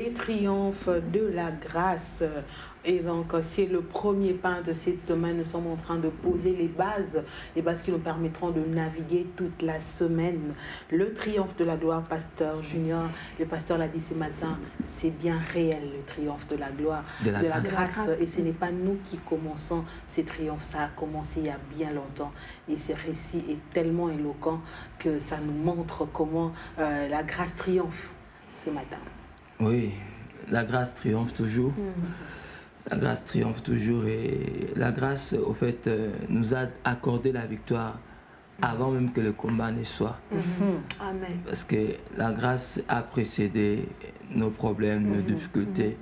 les triomphes de la grâce. Et donc, c'est le premier pas de cette semaine. Nous sommes en train de poser les bases qui nous permettront de naviguer toute la semaine. Le triomphe de la gloire, Pasteur Junior, le pasteur l'a dit ce matin, c'est bien réel, le triomphe de la gloire, de la grâce. Et ce n'est pas nous qui commençons ces triomphes, ça a commencé il y a bien longtemps. Et ce récit est tellement éloquent que ça nous montre comment la grâce triomphe ce matin. Oui, la grâce triomphe toujours. La grâce triomphe toujours et la grâce, au fait, nous a accordé la victoire avant même que le combat ne soit. Amen. Parce que la grâce a précédé nos problèmes, nos difficultés.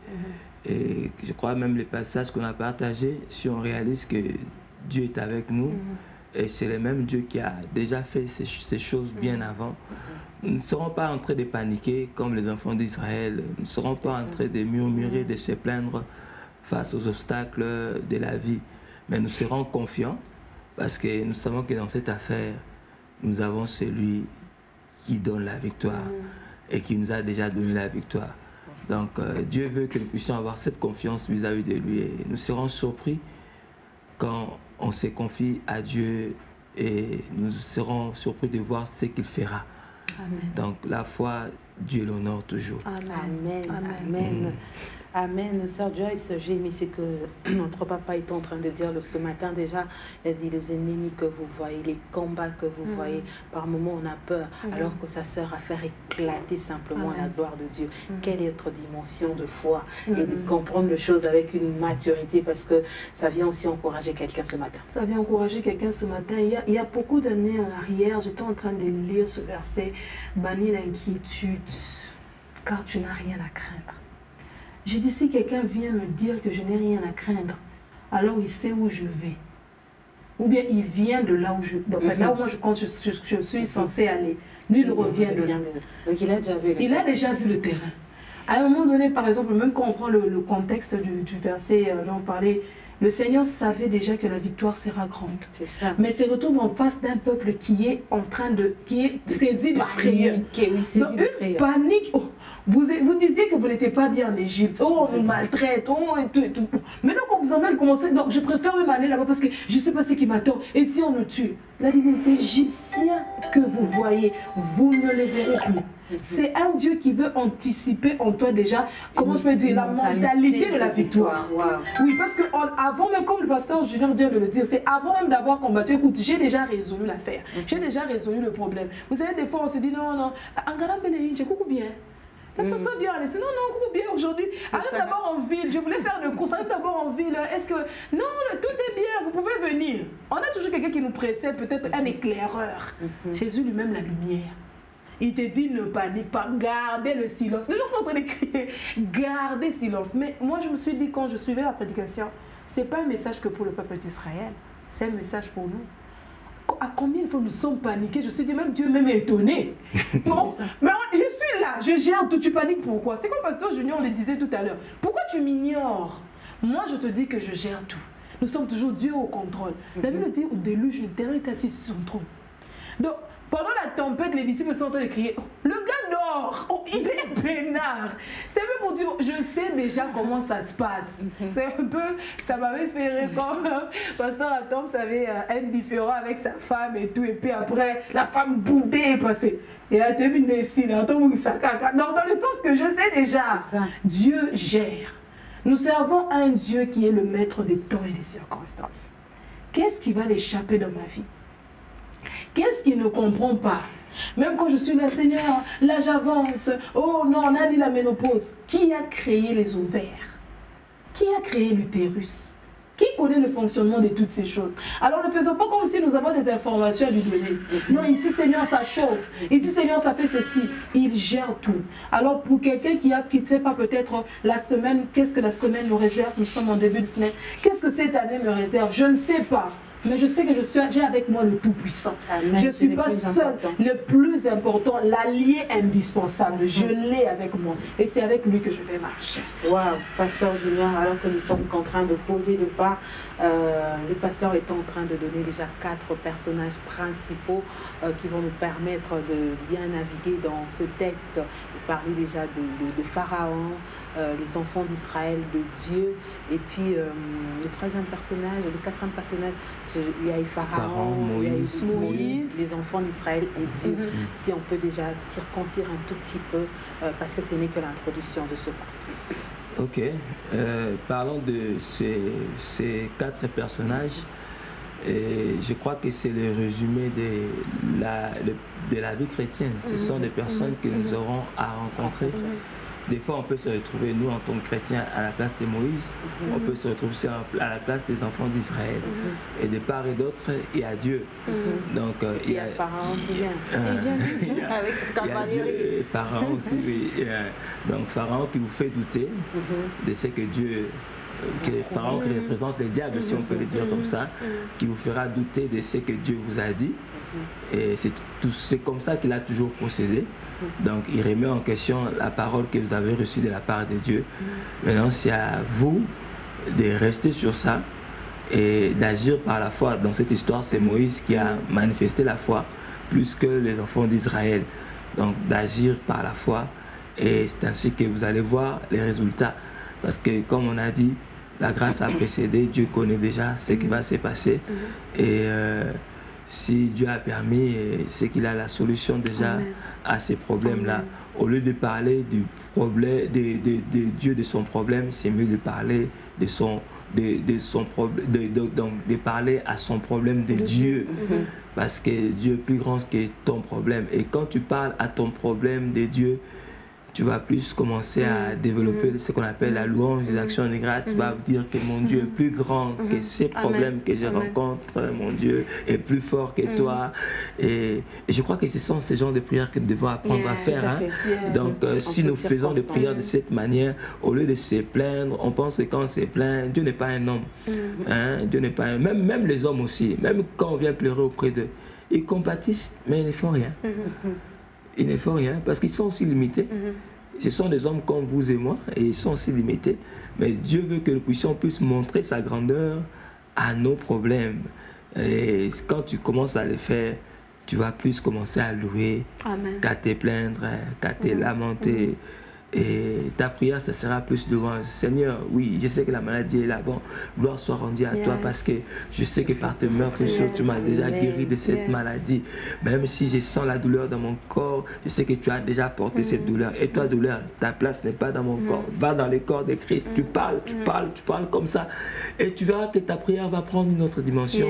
Et je crois même les passages qu'on a partagés, si on réalise que Dieu est avec nous, et c'est le même Dieu qui a déjà fait ces choses bien avant, nous ne serons pas en train de paniquer comme les enfants d'Israël, nous ne serons pas en train de murmurer, de se plaindre face aux obstacles de la vie. Mais nous serons confiants parce que nous savons que dans cette affaire, nous avons celui qui donne la victoire et qui nous a déjà donné la victoire. Donc Dieu veut que nous puissions avoir cette confiance vis-à-vis de lui et nous serons surpris quand on se confie à Dieu et nous serons surpris de voir ce qu'il fera. Amen. Donc la foi, Dieu l'honore toujours. Amen. Amen. Amen. Sœur Joyce, j'ai aimé ce que notre papa est en train de dire ce matin déjà. Il a dit les ennemis que vous voyez, les combats que vous voyez. Par moments, on a peur, alors que ça sert à faire éclater simplement la gloire de Dieu. Quelle est notre dimension de foi et de comprendre les choses avec une maturité, parce que ça vient aussi encourager quelqu'un ce matin. Ça vient encourager quelqu'un ce matin. Il y a beaucoup d'années en arrière, j'étais en train de lire ce verset, bannis l'inquiétude, car tu n'as rien à craindre. J'ai dit, si quelqu'un vient me dire que je n'ai rien à craindre, alors il sait où je vais. Ou bien il vient de là où je... là où moi je suis censé aller. Lui, il revient de là. Donc il a déjà vu le terrain. Il a déjà vu le terrain. À un moment donné, par exemple, même quand on prend le contexte du verset dont on parlait, le Seigneur savait déjà que la victoire sera grande. C'est ça. Mais se retrouve en face d'un peuple qui est en train de... qui est saisi de frayeur. Une panique. Oh, vous disiez que vous n'étiez pas bien en Égypte. Oh, on nous maltraite. Oh, et tout. Maintenant qu'on vous emmène, commencer... Donc, je préfère même aller là-bas parce que je ne sais pas ce qui m'attend. Et si on nous tue? Là, les Égyptiens que vous voyez, vous ne les verrez plus. C'est un Dieu qui veut anticiper en toi déjà, comment je peux dire, la mentalité de la victoire. Oui, parce que avant même, comme le pasteur Junior vient de le dire, c'est avant même d'avoir combattu, écoute, j'ai déjà résolu l'affaire, j'ai déjà résolu le problème. Vous savez, des fois on se dit non, en gardant Bénéine, j'ai coucou bien. La personne vient, elle dit non, coucou bien aujourd'hui. Arrive d'abord en ville, je voulais faire le course, arrive d'abord en ville. Est-ce que. Non, tout est bien, vous pouvez venir. On a toujours quelqu'un qui nous précède, peut-être un éclaireur. Jésus lui-même, la lumière. Il te dit ne panique pas, gardez le silence. Les gens sont en train de crier, gardez silence. Mais moi je me suis dit quand je suivais la prédication, ce n'est pas un message que pour le peuple d'Israël, c'est un message pour nous. À combien de fois nous sommes paniqués? Je me suis dit même Dieu même est étonné. Non, mais je suis là, je gère tout, tu paniques pourquoi? C'est comme Pasteur Junior le disait tout à l'heure. Pourquoi tu m'ignores? Moi je te dis que je gère tout. Nous sommes toujours Dieu au contrôle. La Bible dit au déluge, l'Éternel est assis sur son trône. Donc, pendant la tempête, les disciples sont en train de crier, le gars dort, oh, il est peinard. C'est un peu pour dire, je sais déjà comment ça se passe. C'est un peu, ça m'avait fait rire quand Pasteur Atom savait un différent avec sa femme et tout, et puis après, la femme boudée est passée. Et elle a terminé ici, dans le sens que je sais déjà, Dieu gère. Nous servons un Dieu qui est le maître des temps et des circonstances. Qu'est-ce qui va l'échapper dans ma vie? Qu'est-ce qu'il ne comprend pas? Même quand je suis là, Seigneur, là j'avance. Oh non, on a dit la ménopause. Qui a créé les ovaires? Qui a créé l'utérus? Qui connaît le fonctionnement de toutes ces choses? Alors ne faisons pas comme si nous avons des informations à lui donner. Non, ici Seigneur ça chauffe. Ici Seigneur ça fait ceci. Il gère tout. Alors pour quelqu'un qui ne sait pas peut-être la semaine, qu'est-ce que la semaine me réserve? Nous sommes en début de semaine. Qu'est-ce que cette année me réserve? Je ne sais pas. mais je sais que j'ai avec moi le Tout-Puissant. Je ne suis pas seule. Le plus important, l'allié indispensable, je l'ai avec moi. Et c'est avec lui que je vais marcher. Waouh, Pasteur Junior, alors que nous sommes en train de poser le pas, le pasteur est en train de donner déjà 4 personnages principaux qui vont nous permettre de bien naviguer dans ce texte. Il parlait déjà de Pharaon, les enfants d'Israël, de Dieu, et puis le 3e personnage, le 4e personnage, il y a eu Pharaon, il y a eu Moïse, les enfants d'Israël et Dieu. Si on peut déjà circoncire un tout petit peu, parce que ce n'est que l'introduction de ce point. Ok, parlons de ces 4 personnages. Et je crois que c'est le résumé de la vie chrétienne. Ce sont des personnes que nous aurons à rencontrer. Des fois, on peut se retrouver, nous, en tant que chrétiens, à la place de Moïse. On peut se retrouver aussi à la place des enfants d'Israël. Et de part et d'autre, il y a Dieu. Donc, il y a Pharaon qui vient. Avec son cavalier. Pharaon aussi, oui. Donc, Pharaon qui vous fait douter de ce que Dieu... Pharaon qui représente le diable, si on peut le dire comme ça, qui vous fera douter de ce que Dieu vous a dit. Et c'est comme ça qu'il a toujours procédé. Donc il remet en question la parole que vous avez reçue de la part de Dieu. Maintenant, c'est à vous de rester sur ça et d'agir par la foi. Dans cette histoire, c'est Moïse qui a manifesté la foi plus que les enfants d'Israël. Donc d'agir par la foi, et c'est ainsi que vous allez voir les résultats. Parce que, comme on a dit, la grâce a précédé, Dieu connaît déjà ce qui va se passer. Et si Dieu a permis, c'est qu'il a la solution déjà à ces problèmes-là. Au lieu de parler du problème, de Dieu, de son problème, c'est mieux de parler de parler à son problème de Dieu. Parce que Dieu est plus grand que ton problème. Et quand tu parles à ton problème de Dieu, tu vas plus commencer à développer ce qu'on appelle la louange des actions de grâce. Tu vas dire que mon Dieu est plus grand que ces problèmes que je rencontre. Mon Dieu est plus fort que toi. Et je crois que ce sont ces genres de prières que nous devons apprendre à faire. Donc, si nous faisons des prières de cette manière, au lieu de se plaindre, on pense que quand on se plaint, Dieu n'est pas un homme. Dieu n'est pas un... Même les hommes aussi, même quand on vient pleurer auprès d'eux, ils compatissent, mais ils ne font rien. Ils ne font rien parce qu'ils sont aussi limités. Ce sont des hommes comme vous et moi et ils sont aussi limités. Mais Dieu veut que nous puissions plus montrer sa grandeur à nos problèmes. Et quand tu commences à le faire, tu vas plus commencer à louer qu'à te plaindre, qu'à te lamenter. Et ta prière, ça sera plus devant Seigneur. Oui, je sais que la maladie est là. Bon, gloire soit rendue à toi parce que je sais que par tes meurtrissures, tu m'as déjà guéri de cette maladie. Même si je sens la douleur dans mon corps, je sais que tu as déjà porté cette douleur. Et toi, douleur, ta place n'est pas dans mon corps. Va dans le corps de Christ. Tu parles comme ça. Et tu verras que ta prière va prendre une autre dimension.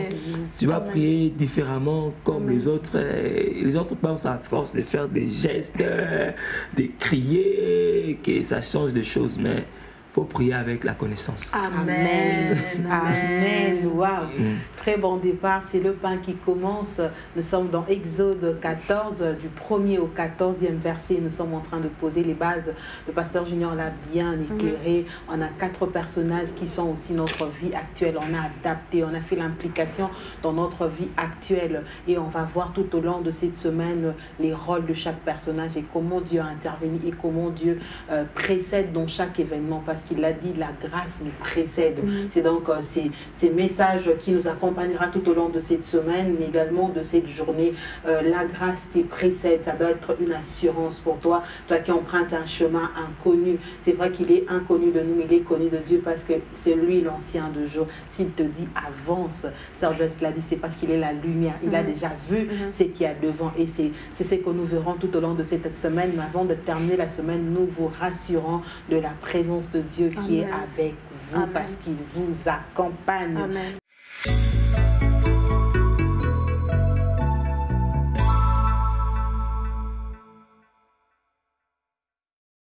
Tu vas prier différemment comme les autres. Les autres pensent à force de faire des gestes, de crier, que ça change des choses, mais il faut prier avec la connaissance. Amen. Amen. Wow. Très bon départ. C'est le pain qui commence. Nous sommes dans Exode 14, du 1er au 14e verset. Nous sommes en train de poser les bases. Le pasteur Junior l'a bien éclairé. On a 4 personnages qui sont aussi notre vie actuelle. On a adapté, on a fait l'implication dans notre vie actuelle. Et on va voir tout au long de cette semaine les rôles de chaque personnage et comment Dieu a intervenu et comment Dieu précède dans chaque événement. Parce qu'il a dit, la grâce nous précède. C'est donc ces messages qui nous accompagnera tout au long de cette semaine, mais également de cette journée. La grâce te précède. Ça doit être une assurance pour toi. Toi qui empruntes un chemin inconnu. C'est vrai qu'il est inconnu de nous, mais il est connu de Dieu parce que c'est lui l'ancien de jour. S'il te dit avance, Sœur Jess l'a dit, c'est parce qu'il est la lumière. Il a déjà vu ce qu'il y a devant. Et c'est ce que nous verrons tout au long de cette semaine. Mais avant de terminer la semaine, nous vous rassurons de la présence de Dieu qui est avec vous parce qu'il vous accompagne.